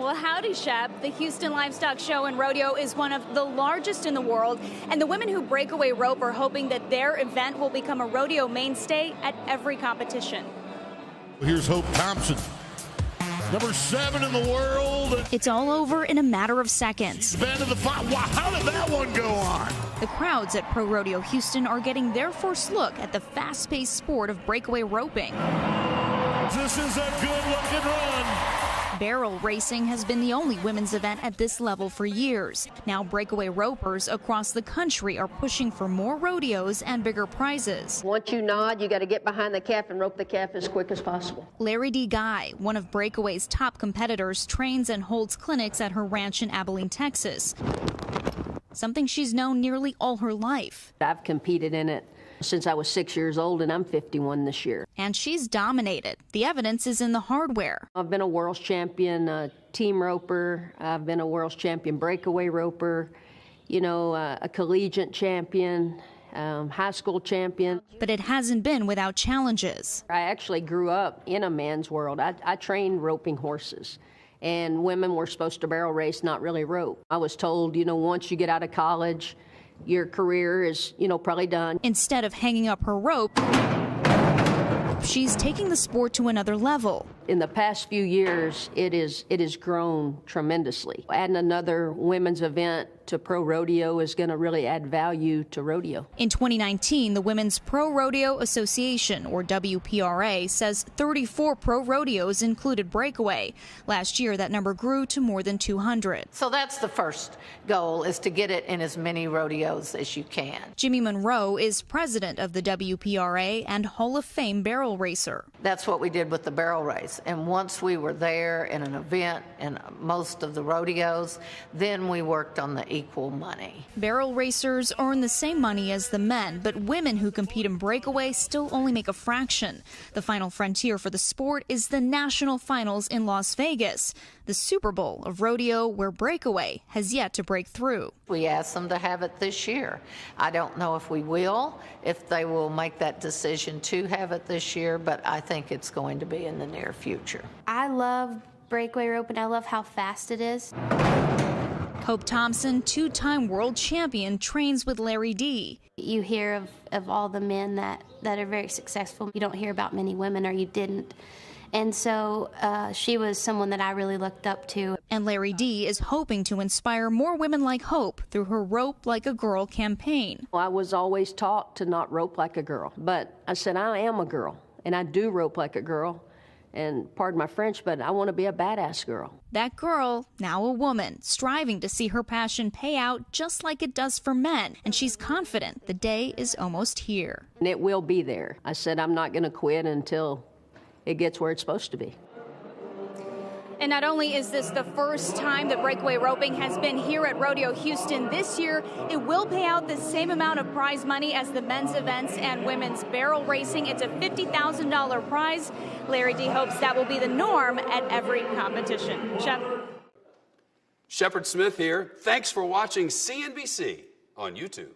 Well, howdy, Shep. The Houston Livestock Show and Rodeo is one of the largest in the world, and the women who breakaway rope are hoping that their event will become a rodeo mainstay at every competition. Here's Hope Thompson, number 7 in the world. It's all over in a matter of seconds. Been to the wow, how did that one go on? The crowds at Pro Rodeo Houston are getting their first look at the fast-paced sport of breakaway roping. This is a good-looking run. Barrel racing has been the only women's event at this level for years. Now breakaway ropers across the country are pushing for more rodeos and bigger prizes. Once you nod, you got to get behind the calf and rope the calf as quick as possible. LARI Guy, one of Breakaway's top competitors, trains and holds clinics at her ranch in Abilene, Texas. Something she's known nearly all her life. I've competed in it since I was 6 years old, and I'm 51 this year. And she's dominated. The evidence is in the hardware. I've been a world's champion team roper. I've been a world's champion breakaway roper, a collegiate champion, high school champion. But it hasn't been without challenges. I actually grew up in a man's world. I trained roping horses. And women were supposed to barrel race, not really rope. I was told, once you get out of college, your career is, probably done. Instead of hanging up her rope, she's taking the sport to another level. In the past few years, it has grown tremendously. Adding another women's event to Pro Rodeo is going to really add value to rodeo. In 2019, the Women's Pro Rodeo Association, or WPRA, says 34 pro rodeos included breakaway. Last year, that number grew to more than 200. So that's the first goal, is to get it in as many rodeos as you can. Jimmy Monroe is president of the WPRA and Hall of Fame barrel racer. That's what we did with the barrel race. And once we were there in an event in most of the rodeos, then we worked on the equal money. Barrel racers earn the same money as the men, but women who compete in breakaway still only make a fraction. The final frontier for the sport is the national finals in Las Vegas, the Super Bowl of rodeo, where breakaway has yet to break through. We asked them to have it this year. I don't know if we will, if they will make that decision to have it this year, but I think it's going to be in the near future. I love breakaway rope, and I love how fast it is. Hope Thompson, two-time world champion, trains with LARI D. You hear of all the men that are very successful. You don't hear about many women, or you didn't. And so she was someone that I really looked up to. And LARI D is hoping to inspire more women like Hope through her Rope Like a Girl campaign. I was always taught to not rope like a girl, but I said I am a girl, and I do rope like a girl. And pardon my French, but I want to be a badass girl. That girl, now a woman, striving to see her passion pay out just like it does for men. And she's confident the day is almost here. And it will be there. I said I'm not going to quit until it gets where it's supposed to be. And not only is this the first time that breakaway roping has been here at Rodeo Houston this year, it will pay out the same amount of prize money as the men's events and women's barrel racing. It's a $50,000 prize. LARI D hopes that will be the norm at every competition. Shepard Smith here. Thanks for watching CNBC on YouTube.